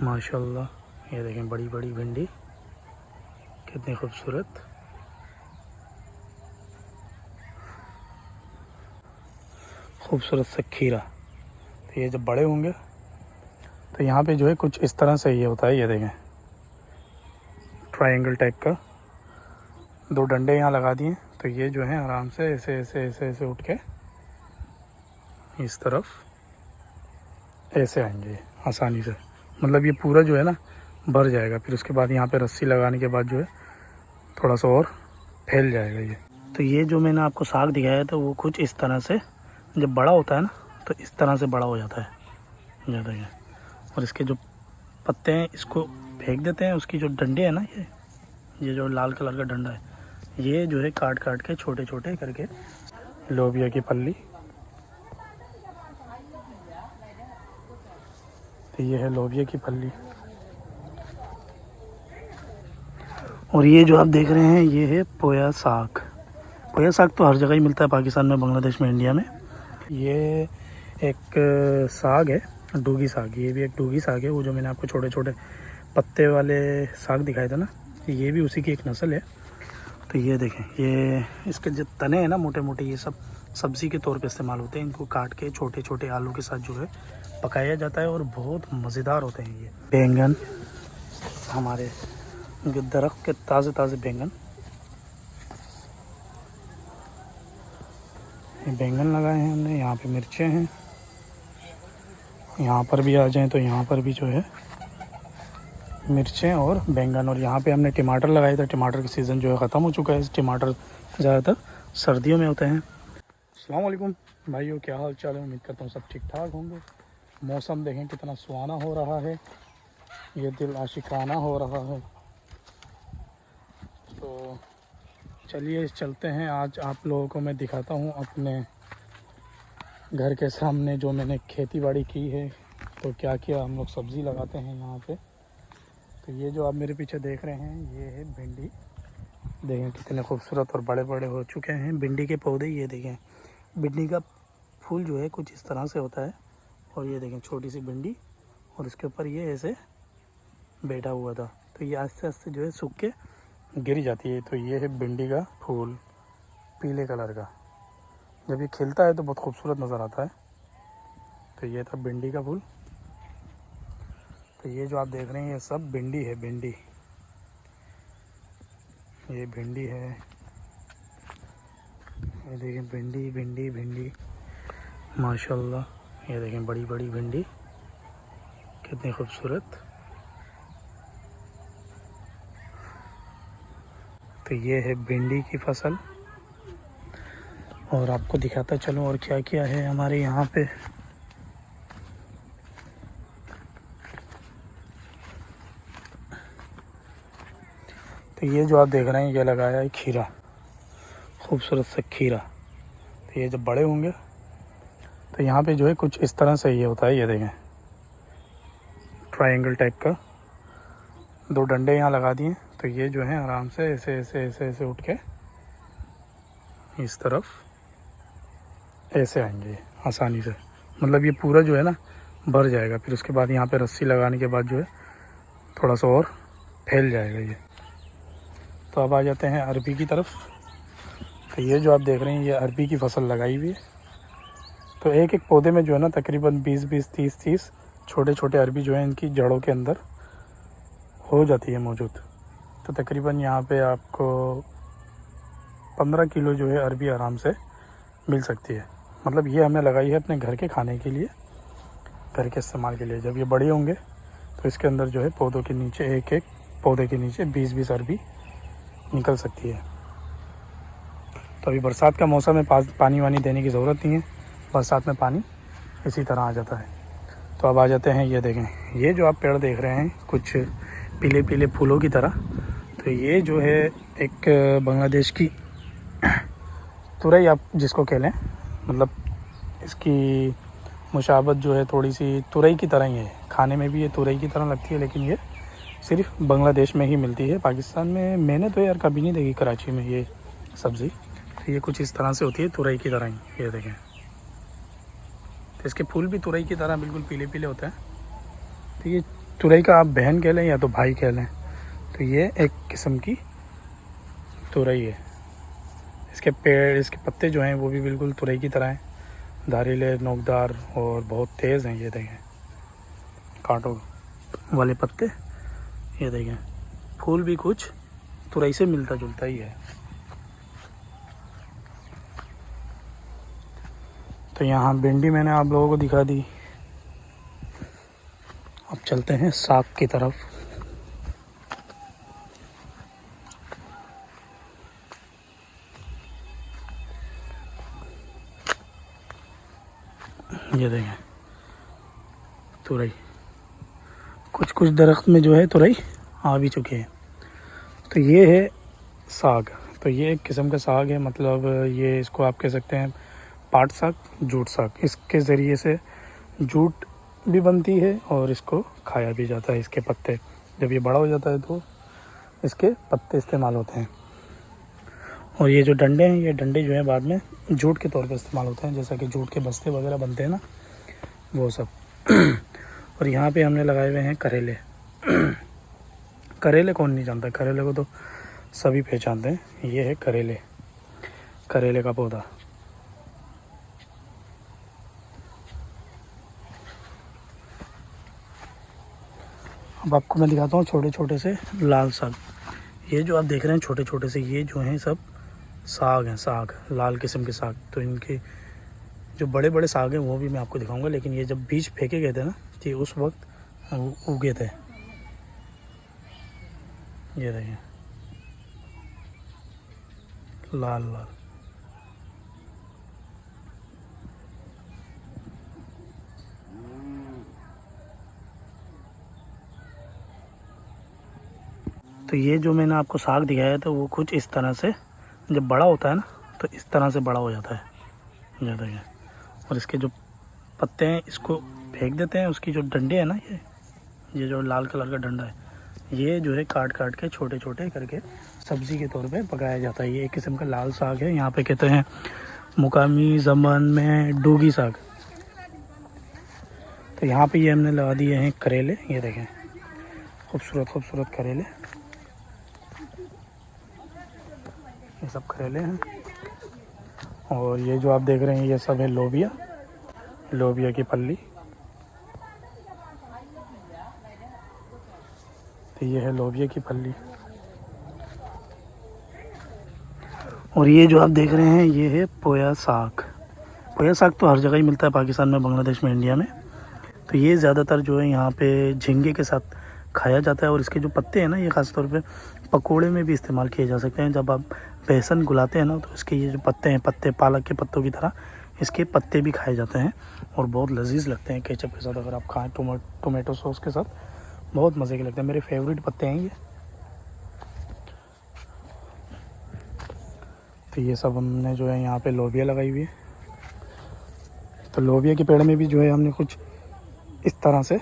माशाल्लाह ये देखें बड़ी बड़ी भिंडी कितनी खूबसूरत। खूबसूरत सा खीरा। तो ये जब बड़े होंगे तो यहाँ पे जो है कुछ इस तरह से ये होता है। ये देखें ट्रायंगल टाइप का, दो डंडे यहाँ लगा दिए तो ये जो है आराम से ऐसे ऐसे ऐसे ऐसे उठ के इस तरफ ऐसे आएंगे आसानी से। मतलब ये पूरा जो है ना भर जाएगा। फिर उसके बाद यहाँ पे रस्सी लगाने के बाद जो है थोड़ा सा और फैल जाएगा ये। तो ये जो मैंने आपको साग दिखाया था वो कुछ इस तरह से जब बड़ा होता है ना तो इस तरह से बड़ा हो जाता है ज़्यादा ये। और इसके जो पत्ते हैं इसको फेंक देते हैं। उसकी जो डंडे है ना ये जो लाल कलर का डंडा है ये जो है काट काट के छोटे छोटे करके लोबिया की पल्ली। तो ये है लोबिया की पल्ली। और ये जो आप देख रहे हैं ये है पोया साग। पोया साग तो हर जगह ही मिलता है, पाकिस्तान में, बांग्लादेश में, इंडिया में। ये एक साग है डूगी साग। ये भी एक डूगी साग है। वो जो मैंने आपको छोटे छोटे पत्ते वाले साग दिखाए थे ना ये भी उसी की एक नस्ल है। तो ये देखें ये इसके जो तने हैं ना मोटे मोटे ये सब सब्ज़ी के तौर पे इस्तेमाल होते हैं। इनको काट के छोटे छोटे आलू के साथ जो है पकाया जाता है और बहुत मज़ेदार होते हैं ये। बैंगन, हमारे दरख्त के ताज़े ताज़े बैंगन, बैंगन लगाए हैं हमने। यहाँ पे मिर्चें हैं। यहाँ पर भी आ जाएं तो यहाँ पर भी जो है मिर्चें और बैंगन। और यहाँ पे हमने टमाटर लगाए थे। टमाटर का सीज़न जो है ख़त्म हो चुका है। टमाटर ज़्यादातर सर्दियों में होते हैं। अस्सलाम वालेकुम भाइयों, क्या हाल चाल है? उम्मीद करता हूँ सब ठीक ठाक होंगे। मौसम देखें कितना सुहाना हो रहा है। ये दिल आशिकाना हो रहा है। तो चलिए चलते हैं। आज आप लोगों को मैं दिखाता हूँ अपने घर के सामने जो मैंने खेती बाड़ी की है। तो क्या क्या हम लोग सब्ज़ी लगाते हैं यहाँ पे। तो ये जो आप मेरे पीछे देख रहे हैं ये है भिंडी। देखें कितने खूबसूरत और बड़े बड़े हो चुके हैं भिंडी के पौधे। ये देखें भिंडी का फूल जो है कुछ इस तरह से होता है। और ये देखें छोटी सी भिंडी और इसके ऊपर ये ऐसे बैठा हुआ था। तो ये आस्ते आस्ते जो है सूख के गिर जाती है। तो ये है भिंडी का फूल पीले कलर का। जब ये खिलता है तो बहुत खूबसूरत नज़र आता है। तो ये था भिंडी का फूल। तो ये जो आप देख रहे हैं ये सब भिंडी है। भिंडी, ये भिंडी है। ये देखें भिंडी भिंडी भिंडी माशाल्लाह। ये देखें बड़ी बड़ी भिंडी कितनी खूबसूरत। तो ये है भिंडी की फसल। और आपको दिखाता चलूँ और क्या क्या है हमारे यहाँ पे। तो ये जो आप देख रहे हैं ये लगाया है खीरा, खूबसूरत सा खीरा। तो ये जब बड़े होंगे तो यहाँ पे जो है कुछ इस तरह से ये होता है। ये देखें ट्रायंगल टाइप का, दो डंडे यहाँ लगा दिए तो ये जो है आराम से ऐसे ऐसे ऐसे ऐसे उठ के इस तरफ ऐसे आएंगे आसानी से। मतलब ये पूरा जो है ना भर जाएगा। फिर उसके बाद यहाँ पे रस्सी लगाने के बाद जो है थोड़ा सा और फैल जाएगा ये। तो अब आ जाते हैं अरबी की तरफ। तो ये जो आप देख रहे हैं ये अरबी की फसल लगाई हुई है। तो एक एक पौधे में जो है ना तकरीबन 20-20, 30-30 छोटे छोटे अरबी जो है इनकी जड़ों के अंदर हो जाती है मौजूद। तो तकरीबन यहाँ पे आपको 15 किलो जो है अरबी आराम से मिल सकती है। मतलब ये हमने लगाई है अपने घर के खाने के लिए, घर के इस्तेमाल के लिए। जब ये बड़े होंगे तो इसके अंदर जो है पौधों के नीचे एक एक पौधे के नीचे 20-20 अरबी निकल सकती है। तो अभी बरसात का मौसम है, पानी वानी देने की ज़रूरत नहीं है। बरसात में पानी इसी तरह आ जाता है। तो अब आ जाते हैं। ये देखें ये जो आप पेड़ देख रहे हैं कुछ पीले पीले फूलों की तरह। तो ये जो है एक बांग्लादेश की तुरई आप जिसको कह लें, मतलब इसकी मुशाबत जो है थोड़ी सी तुरई की तरह ही है। खाने में भी ये तुरई की तरह लगती है लेकिन ये सिर्फ बांग्लादेश में ही मिलती है। पाकिस्तान में मैंने तो यार कभी नहीं देखी, कराची में ये सब्ज़ी। तो ये कुछ इस तरह से होती है तुरई की तरह ही। ये देखें तो इसके फूल भी तुरई की तरह बिल्कुल पीले पीले होते हैं। तो ये तुरई का आप बहन कह लें या तो भाई कह लें। तो ये एक किस्म की तुरई है। इसके पेड़, इसके पत्ते जो हैं वो भी बिल्कुल तुरई की तरह हैं, धारीले, नोकदार और बहुत तेज़ हैं। ये देखें कांटों वाले पत्ते, ये देखें। फूल भी कुछ तुरई से मिलता जुलता ही है। तो यहाँ भिंडी मैंने आप लोगों को दिखा दी। अब चलते हैं साग की तरफ। ये देखें तुरई, कुछ कुछ दरख्त में जो है तुरई आ भी चुके हैं। तो ये है साग। तो ये एक किस्म का साग है, मतलब ये इसको आप कह सकते हैं पाट साग, जूट साग। इसके ज़रिए से जूट भी बनती है और इसको खाया भी जाता है। इसके पत्ते जब ये बड़ा हो जाता है तो इसके पत्ते इस्तेमाल होते हैं। और ये जो डंडे हैं, ये डंडे जो हैं बाद में जूट के तौर पे इस्तेमाल होते हैं, जैसा कि जूट के बस्ते वगैरह बनते हैं ना, वो सब। और यहाँ पे हमने लगाए हुए हैं करेले। करेले कौन नहीं जानता, करेले को तो सभी पहचानते हैं। ये है करेले, करेले का पौधा। अब आपको मैं दिखाता हूँ छोटे छोटे से लाल साग। ये जो आप देख रहे हैं छोटे छोटे से, ये जो हैं सब साग हैं, साग लाल किस्म के साग। तो इनके जो बड़े बड़े साग हैं वो भी मैं आपको दिखाऊंगा, लेकिन ये जब बीज फेंके गए थे ना, तो उस वक्त उगे थे। ये देखिए लाल लाल। तो ये जो मैंने आपको साग दिखाया तो वो कुछ इस तरह से जब बड़ा होता है ना, तो इस तरह से बड़ा हो जाता है। ये देखिए। और इसके जो पत्ते हैं इसको फेंक देते हैं, उसकी जो डंडे हैं ना, ये जो लाल कलर का डंडा है, ये जो है काट काट के छोटे छोटे करके सब्ज़ी के तौर पे पकाया जाता है। ये एक किस्म का लाल साग है, यहाँ पे कहते हैं मुकामी ज़बान में डोगी साग। तो यहाँ पे ये हमने लगा दिए हैं करेले। ये देखें खूबसूरत खूबसूरत करेले, ये सब करेले हैं। और ये जो आप देख रहे हैं ये सब है लोबिया, लोबिया की पल्ली। तो ये है लोबिया की पल्ली। और ये जो आप देख रहे हैं ये है पोया साग। पोया साग तो हर जगह ही मिलता है, पाकिस्तान में, बांग्लादेश में, इंडिया में। तो ये ज़्यादातर जो है यहाँ पे झींगे के साथ खाया जाता है। और इसके जो पत्ते हैं ना, ये ख़ास तौर पे पकोड़े में भी इस्तेमाल किए जा सकते हैं। जब आप बेसन गुलाते हैं ना, तो इसके ये जो पत्ते हैं, पत्ते पालक के पत्तों की तरह इसके पत्ते भी खाए जाते हैं और बहुत लजीज लगते हैं केचप के साथ। अगर आप खाएँ टोमेटो सॉस के साथ, बहुत मज़े के लगते हैं। मेरे फेवरेट पत्ते हैं ये। तो ये सब हमने जो है यहाँ पे लोबिया लगाई हुई है। तो लोबिया के पेड़ में भी जो है हमने कुछ इस तरह से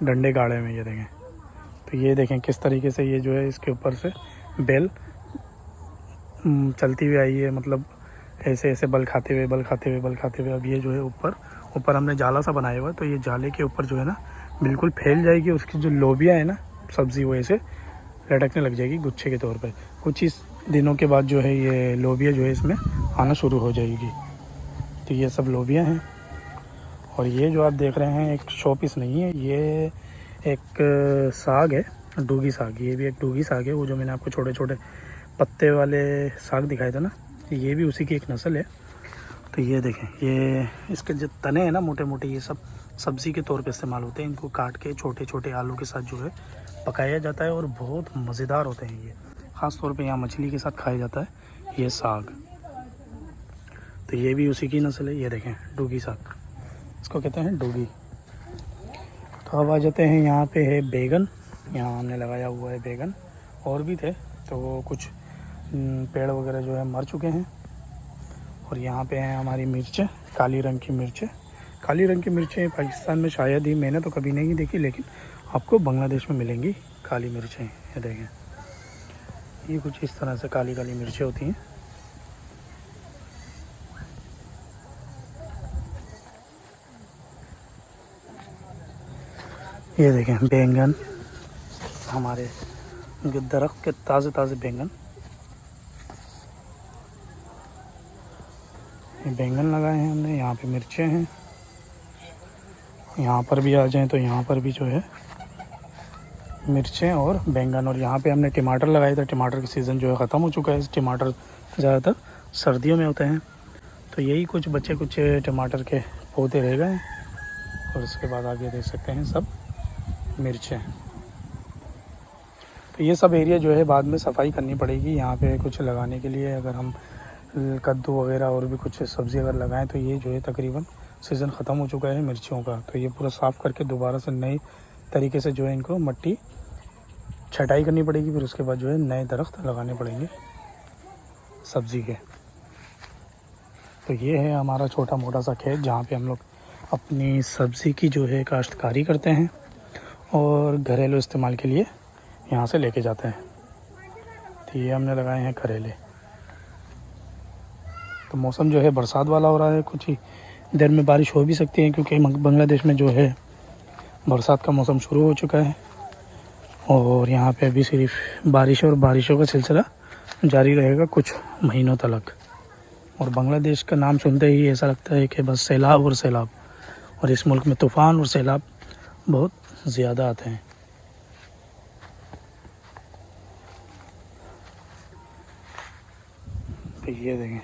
डंडे गाड़े हुए, ये देखें। तो ये देखें किस तरीके से ये जो है इसके ऊपर से बेल चलती हुई आई है, मतलब ऐसे ऐसे बल खाते हुए बल खाते हुए बल खाते हुए। अब ये जो है ऊपर हमने जाला सा बनाया हुआ है, तो ये जाले के ऊपर जो है ना बिल्कुल फैल जाएगी। उसकी जो लोबिया है ना सब्ज़ी, वो ऐसे लटकने लग जाएगी गुच्छे के तौर पे। कुछ ही दिनों के बाद जो है ये लोबिया जो है इसमें आना शुरू हो जाएगी। तो ये सब लोबिया हैं। और ये जो आप देख रहे हैं एक शो पीस नहीं है, ये एक साग है, डूगी साग। ये भी एक डूगी साग है। वो जो मैंने आपको छोटे छोटे पत्ते वाले साग दिखाए थे ना, ये भी उसी की एक नस्ल है। तो ये देखें, ये इसके जो तने हैं ना मोटे मोटे, ये सब सब्ज़ी के तौर पे इस्तेमाल होते हैं। इनको काट के छोटे छोटे आलू के साथ जो है पकाया जाता है और बहुत मज़ेदार होते हैं ये। ख़ास तौर पे यहाँ मछली के साथ खाया जाता है ये साग। तो ये भी उसी की नस्ल है। ये देखें डूगी साग, इसको कहते हैं डूगी। तो अब आ जाते हैं, यहाँ पे है बैगन। यहाँ हमने लगाया हुआ है बैगन, और भी थे तो वो कुछ पेड़ वगैरह जो है मर चुके हैं। और यहाँ पे हैं हमारी मिर्चें, काली रंग की मिर्चें। काली रंग की मिर्चें पाकिस्तान में शायद ही, मैंने तो कभी नहीं देखी, लेकिन आपको बांग्लादेश में मिलेंगी काली मिर्चें। ये देखें, ये कुछ इस तरह से काली काली मिर्चें होती हैं। ये देखें बैंगन, हमारे दरख्त के ताज़े ताज़े बैंगन, ये बैंगन लगाए हैं हमने। यहाँ पे मिर्चें हैं, यहाँ पर भी आ जाएं तो यहाँ पर भी जो है मिर्चें और बैंगन। और यहाँ पे हमने टमाटर लगाए थे। टमाटर की सीज़न जो है ख़त्म हो चुका है। टमाटर ज़्यादातर सर्दियों में होते हैं, तो यही कुछ बच्चे कुछ टमाटर के पौधे रह गए। और उसके बाद आगे देख सकते हैं सब मिर्चें। तो ये सब एरिया जो है बाद में सफाई करनी पड़ेगी यहाँ पे कुछ लगाने के लिए। अगर हम कद्दू वगैरह और भी कुछ सब्ज़ी अगर लगाएं तो ये जो है तकरीबन सीज़न ख़त्म हो चुका है मिर्चियों का। तो ये पूरा साफ़ करके दोबारा से नए तरीके से जो है इनको मट्टी छटाई करनी पड़ेगी। फिर उसके बाद जो है नए दरख्त लगाने पड़ेंगे सब्ज़ी के। तो ये है हमारा छोटा मोटा सा खेत जहाँ पे हम लोग अपनी सब्ज़ी की जो है काश्तकारी करते हैं और घरेलू इस्तेमाल के लिए यहाँ से लेके जाते हैं। तो ये हमने लगाए हैं करेले। तो मौसम जो है बरसात वाला हो रहा है, कुछ ही देर में बारिश हो भी सकती है क्योंकि बांग्लादेश में जो है बरसात का मौसम शुरू हो चुका है। और यहाँ पे अभी सिर्फ बारिश और बारिशों का सिलसिला जारी रहेगा कुछ महीनों तक। और बांग्लादेश का नाम सुनते ही ऐसा लगता है कि बस सैलाब और सैलाब, और इस मुल्क में तूफ़ान और सैलाब बहुत ज़्यादा आते हैं। तो ये देखें,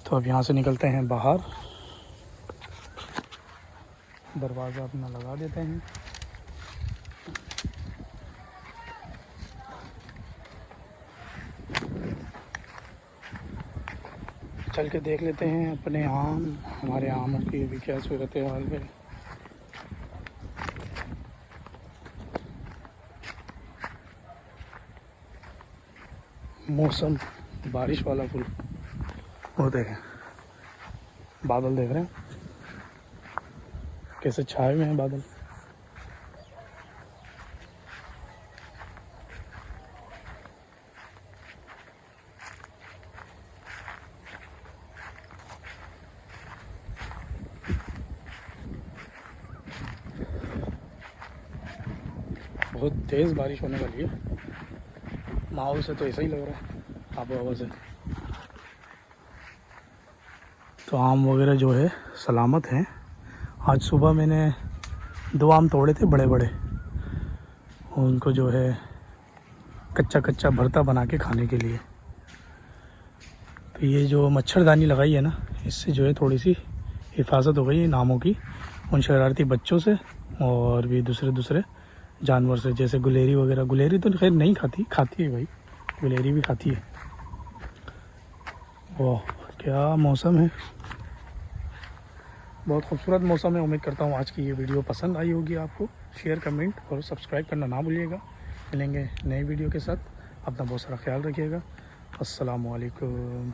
तो अब यहाँ से निकलते हैं बाहर, दरवाज़ा अपना लगा देते हैं। चल के देख लेते हैं अपने आम, हमारे आमों की भी क्या सूरत हाल है। मौसम बारिश वाला फुल, वो देखें बादल देख रहे हैं कैसे छाए हुए हैं बादल। बहुत तेज़ बारिश होने वाली है, माहौल से तो ऐसा ही लग रहा है, आबो हवा से। तो आम वगैरह जो है सलामत हैं। आज सुबह मैंने 2 आम तोड़े थे बड़े बड़े, उनको जो है कच्चा कच्चा भरता बना के खाने के लिए। तो ये जो मच्छरदानी लगाई है ना, इससे जो है थोड़ी सी हिफाजत हो गई है आमों की उन शरारती बच्चों से और भी दूसरे जानवर से, जैसे गुलेरी वगैरह। गुलेरी तो खैर नहीं खाती है भाई, गुलेरी भी खाती है। वाह क्या मौसम है, बहुत खूबसूरत मौसम है। उम्मीद करता हूँ आज की ये वीडियो पसंद आई होगी आपको। शेयर, कमेंट और सब्सक्राइब करना ना भूलिएगा। मिलेंगे नए वीडियो के साथ, अपना बहुत सारा ख्याल रखिएगा। अस्सलामु अलैकुम।